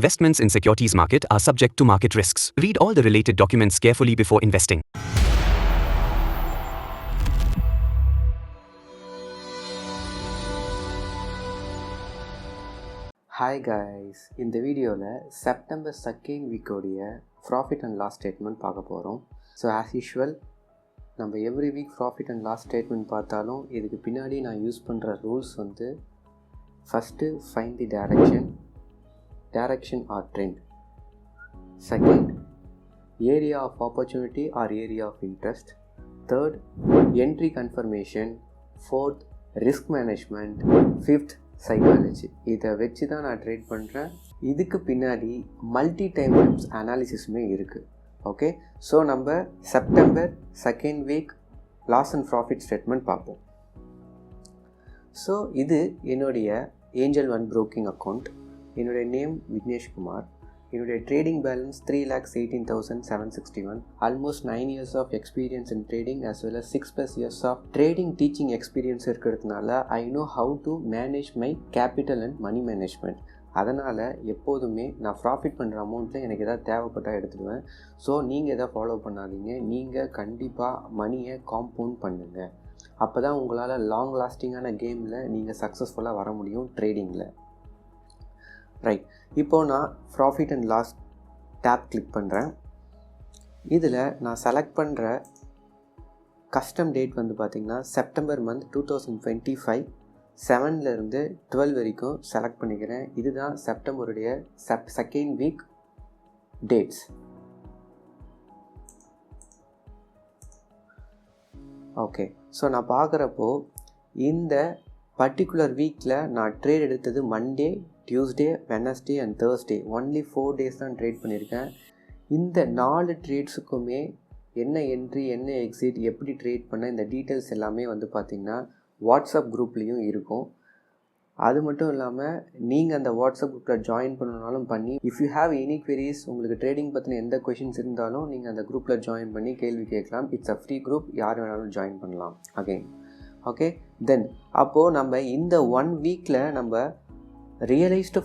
Investments in securities market are subject to market risks. Read all the related documents carefully before investing. Hi guys, இந்த வீடியோவில் September second வீக்கோடைய profit and loss statement பார்க்க போகிறோம். So as usual நம்ம every week profit and loss statement பார்த்தாலும் இதுக்கு பின்னாடி நான் யூஸ் பண்ணுற ரூல்ஸ் வந்து first find the direction or trend. Second, area of opportunity or area of interest. Third, entry confirmation. Fourth, risk management. Fifth, psychology. இதை வச்சு தான் நான் ட்ரேட் பண்ணுறேன். இதுக்கு பின்னாடி மல்டி டைம் ஃப்ரேம்ஸ் அனாலிசிஸுமே இருக்குது. ஓகே, ஸோ நம்ம September second week loss and profit statement பார்ப்போம். ஸோ இது என்னுடைய ஏஞ்சல் ஒன் ப்ரோக்கிங் அக்கௌண்ட். என்னுடைய நேம் விக்னேஷ்குமார். என்னுடைய trading balance 3,18,761. Almost 9 years of experience in trading as well as 6+ years of trading teaching experience இருக்கிறதுனால I know how to manage my capital and money management. அதனால் எப்போதுமே நான் profit பண்ணுற அமௌண்ட்டில் எனக்கு எதாவது தேவைப்பட்டால் எடுத்துடுவேன். ஸோ நீங்கள் எதாவது ஃபாலோ பண்ணாதீங்க. நீங்கள் கண்டிப்பாக மணியை காம்பவுண்ட் பண்ணுங்கள். அப்போ தான் உங்களால் லாங் லாஸ்டிங்கான கேமில் நீங்கள் சக்ஸஸ்ஃபுல்லாக வர முடியும் ட்ரேடிங்கில். ரைட், இப்போது நான் profit and loss tab click பண்ணுறேன். இதில் நான் செலக்ட் பண்ணுற கஸ்டம் டேட் வந்து பார்த்திங்கன்னா செப்டம்பர் மந்த் 2025 7லேருந்து 12 வரைக்கும் செலக்ட் பண்ணிக்கிறேன். இதுதான் செப்டம்பருடைய second week dates. Okay, so நான் பார்க்குறப்போ இந்த பர்டிகுலர் வீக்கில் நான் ட்ரேட் எடுத்தது Monday, Tuesday, Wednesday and Thursday. Only 4 days தான் ட்ரேட் பண்ணியிருக்கேன். இந்த 4 ட்ரேட்ஸுக்குமே என்ன என்ட்ரி, என்ன எக்ஸிட், எப்படி ட்ரேட் பண்ண, இந்த டீட்டெயில்ஸ் எல்லாமே வந்து பார்த்திங்கன்னா வாட்ஸ்அப் குரூப்லேயும் இருக்கும். அது மட்டும் இல்லாமல் நீங்கள் அந்த வாட்ஸ்அப் குரூப்பில் ஜாயின் பண்ணணுனாலும் பண்ணி, if you have any queries, உங்களுக்கு ட்ரேடிங் பற்றின எந்த கொஷின்ஸ் இருந்தாலும் நீங்கள் அந்த குரூப்பில் ஜாயின் பண்ணி கேள்வி கேட்கலாம். இட்ஸ் அ ஃப்ரீ குரூப், யார் வேணாலும் ஜாயின் பண்ணலாம். அகைன் ஓகே, தென் அப்போது நம்ம இந்த 1 வீக்கில் நம்ம ரியலைஸ்டு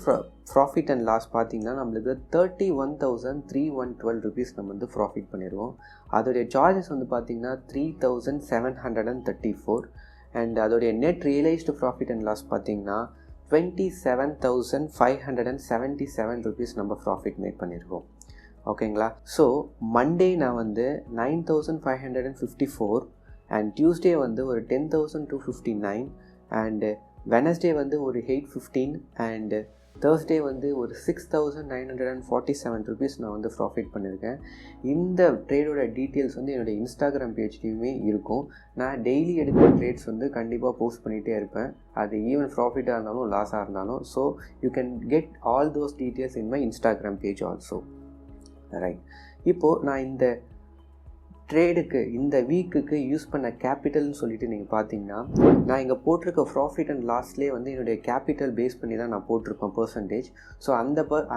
ப்ராஃபிட் அண்ட் லாஸ் பார்த்திங்கன்னா நம்மளுக்கு 31,312 rupees நம்ம வந்து ப்ராஃபிட் பண்ணிடுவோம். அதோடைய சார்ஜஸ் வந்து பார்த்திங்கன்னா 3,734. அண்ட் அதோடைய net realised profit and loss பார்த்திங்கன்னா 27,577 rupees நம்ம ப்ராஃபிட் மேக் பண்ணியிருக்கோம். ஓகேங்களா? ஸோ மண்டே நான் வந்து 9,554 அண்ட் டியூஸ்டே வந்து ஒரு 10,259 அண்டு வெனஸ்டே வந்து ஒரு 815 அண்டு தேர்ஸ்டே வந்து ஒரு 6,947 rupees நான் வந்து ப்ராஃபிட் பண்ணியிருக்கேன். இந்த ட்ரேடோட டீட்டெயில்ஸ் வந்து என்னுடைய இன்ஸ்டாகிராம் பேஜ்லேயுமே இருக்கும். நான் டெய்லி எடுக்கிற ட்ரேட்ஸ் வந்து கண்டிப்பாக போஸ்ட் பண்ணிகிட்டே இருப்பேன். அது ஈவன் ப்ராஃபிட்டாக இருந்தாலும் லாஸாக இருந்தாலும். So you can get all those details in my Instagram page also. Right, இப்போது நான் இந்த ட்ரேடுக்கு இந்த வீக்குக்கு யூஸ் பண்ண கேபிட்டல்னு சொல்லிட்டு நீங்கள் பார்த்தீங்கன்னா நான் இங்கே போட்டிருக்க ப்ராஃபிட் அண்ட் லாஸ்ட்லேயே வந்து என்னுடைய கேபிட்டல் பேஸ் பண்ணி தான் நான் போட்டிருப்பேன் பர்சன்டேஜ். ஸோ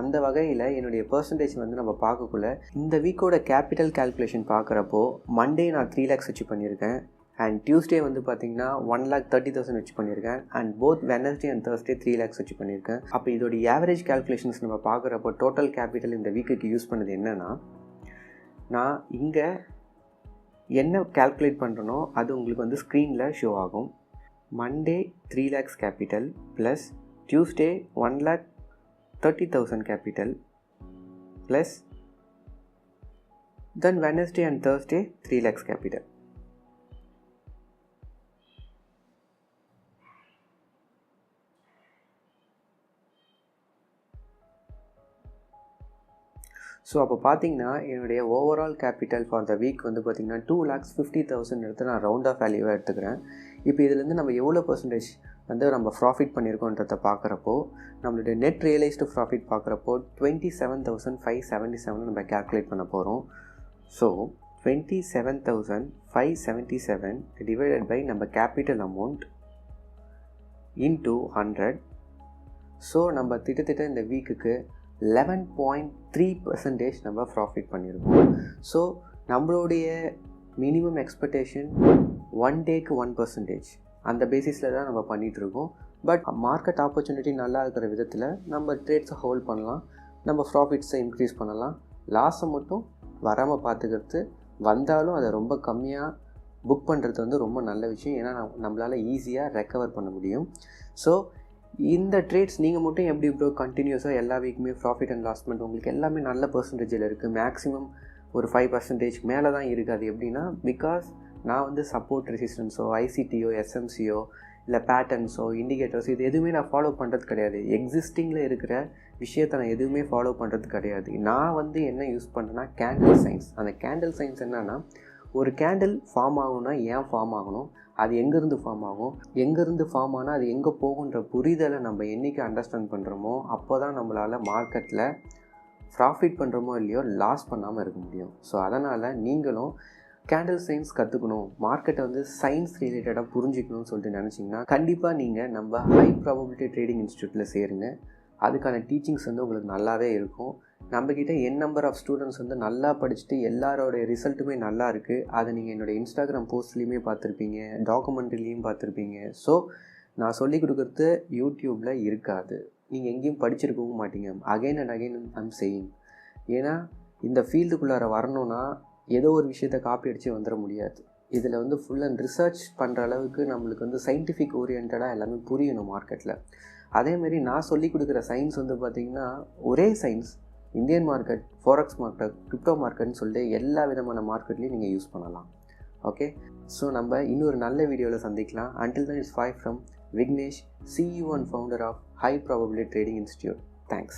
அந்த வகையில் என்னுடைய பர்சன்டேஜ் வந்து நம்ம பார்க்கக்குள்ள இந்த வீக்கோட கேபிட்டல் கேல்குலேஷன் பார்க்குறப்போ மண்டே நான் 3 lakhs வச்சு பண்ணியிருக்கேன். அண்ட் டியூஸ்டே வந்து பார்த்திங்கன்னா 1,30,000 வச்சு பண்ணியிருக்கேன். And both Wednesday and Thursday 3 lakhs வச்சு பண்ணியிருக்கேன். அப்போ இதோடைய ஆவரேஜ் கேல்குலேஷன்ஸ் நம்ம பார்க்குறப்போ டோட்டல் கேபிட்டல் இந்த வீக்குக்கு யூஸ் பண்ணது என்னென்னா, நான் இங்கே என்ன கால்குலேட் பண்ணுறனோ அது உங்களுக்கு வந்து ஸ்க்ரீனில் ஷோ ஆகும். Monday 3 lakhs capital plus Tuesday 1,30,000 capital plus then Wednesday and Thursday 3 lakhs capital. So அப்போ பார்த்தீங்கன்னா என்னுடைய overall capital for the week வந்து பார்த்திங்கன்னா 2,50,000 எடுத்து நான் ரவுண்ட் ஆஃப் வேல்யூவாக எடுத்துக்கிறேன். இப்போ இதுலேருந்து நம்ம எவ்வளோ பர்சன்டேஜ் வந்து நம்ம ப்ராஃபிட் பண்ணியிருக்கோன்றதை பார்க்குறப்போ நம்மளுடைய நெட் ரியலைஸ்டு ப்ராஃபிட் பார்க்குறப்போ 27,577 நம்ம கேல்குலேட் பண்ண போகிறோம். ஸோ 27,577 டிவைடட் பை நம்ம கேபிட்டல் அமௌண்ட் இன்டூ 100. ஸோ நம்ம திட்டத்திட்ட இந்த வீக்குக்கு 11.3% நம்ம ப்ராஃபிட் பண்ணியிருக்கோம். ஸோ நம்மளுடைய மினிமம் எக்ஸ்பெக்டேஷன் 1 டேக்கு 1% அந்த பேசிஸில் தான் நம்ம பண்ணிகிட்ருக்கோம். பட் மார்க்கெட் ஆப்பர்ச்சுனிட்டி நல்லா இருக்கிற விதத்தில் நம்ம ட்ரேட்ஸை ஹோல்ட் பண்ணலாம். நம்ம ப்ராஃபிட்ஸை இன்க்ரீஸ் பண்ணலாம். லாஸை மட்டும் வராமல் பார்த்துக்கிறது, வந்தாலும் அதை ரொம்ப கம்மியாக புக் பண்ணுறது வந்து ரொம்ப நல்ல விஷயம். ஏன்னா நம்மளால் ஈஸியாக ரெக்கவர் பண்ண முடியும். ஸோ இந்த ட்ரேட்ஸ் நீங்கள் மட்டும் எப்படி ப்ரோ கண்டினியூஸாக எல்லா வீக்குமே ப்ராஃபிட் அண்ட் லாஸ்மெண்ட் உங்களுக்கு எல்லாமே நல்ல பர்சன்டேஜில் இருக்குது, மேக்ஸிமம் ஒரு 5% மேலே தான் இருக்குது. அது எப்படின்னா பிகாஸ் நான் வந்து சப்போர்ட் ரெசிஸ்டன்ஸோ ஐசிடியோ எஸ்எம்சியோ இல்லை பேட்டர்ன்ஸோ இண்டிகேட்டர்ஸ் இது எதுவுமே நான் ஃபாலோ பண்ணுறது கிடையாது. எக்ஸிஸ்டிங்கில் இருக்கிற விஷயத்தை நான் எதுவுமே ஃபாலோ பண்ணுறது கிடையாது. நான் வந்து என்ன யூஸ் பண்ணுறேன்னா கேண்டில் சைன்ஸ். அந்த கேண்டில் சைன்ஸ் என்னென்னா, ஒரு கேண்டில் ஃபார்ம் ஆகணும்னா ஏன் ஃபார்ம் ஆகணும், அது எங்கேருந்து ஃபார்ம் ஆகும், எங்கேருந்து ஃபார்ம் ஆனால் அது எங்கே போகுன்ற புரிதலை நம்ம என்றைக்கு அண்டர்ஸ்டாண்ட் பண்ணுறோமோ அப்போ தான் நம்மளால் மார்க்கெட்டில் ப்ராஃபிட் பண்ணுறோமோ இல்லையோ லாஸ் பண்ணாமல் இருக்க முடியும். ஸோ அதனால் நீங்களும் கேண்டில் சயின்ஸ் கற்றுக்கணும், மார்க்கெட்டை வந்து சயின்ஸ் ரிலேட்டடாக புரிஞ்சிக்கணும்னு சொல்லிட்டு நினச்சிங்கன்னா கண்டிப்பாக நீங்கள் நம்ம ஹை ப்ராபபிலிட்டி ட்ரேடிங் இன்ஸ்டியூட்டில் சேருங்க. அதுக்கான டீச்சிங்ஸ் வந்து உங்களுக்கு நல்லாவே இருக்கும். நம்மக்கிட்ட நம்பர் ஆஃப் ஸ்டூடெண்ட்ஸ் வந்து நல்லா படிச்சுட்டு எல்லாரோடைய ரிசல்ட்டுமே நல்லா இருக்குது. அதை நீங்கள் என்னோடய இன்ஸ்டாகிராம் போஸ்ட்லேயுமே பார்த்துருப்பீங்க, டாக்குமெண்ட்ரிலையும் பார்த்துருப்பீங்க. ஸோ நான் சொல்லிக் கொடுக்குறது யூடியூப்பில் இருக்காது, நீங்கள் எங்கேயும் படிச்சிருக்கவும் மாட்டீங்க. Again and again I'm saying. ஏன்னா இந்த ஃபீல்டுக்குள்ளார வரணும்னா ஏதோ ஒரு விஷயத்தை காப்பி அடித்து வந்துட முடியாது. இதில் வந்து ஃபுல் அண்ட் ரிசர்ச் பண்ணுற அளவுக்கு நம்மளுக்கு வந்து சயின்டிஃபிக் ஓரியன்டாக எல்லாமே புரியணும் மார்க்கெட்டில். அதேமாரி நான் சொல்லிக் கொடுக்குற சயின்ஸ் வந்து பார்த்திங்கன்னா ஒரே science Indian market, forex market, crypto மார்க்கெட்னு சொல்லிட்டு எல்லா விதமான மார்க்கெட்லேயும் நீங்கள் யூஸ் பண்ணலாம். ஓகே, ஸோ நம்ம இன்னொரு நல்ல வீடியோவில் சந்திக்கலாம். Until then, it's bye from Vignesh, CEO and founder of High Probability Trading Institute. Thanks.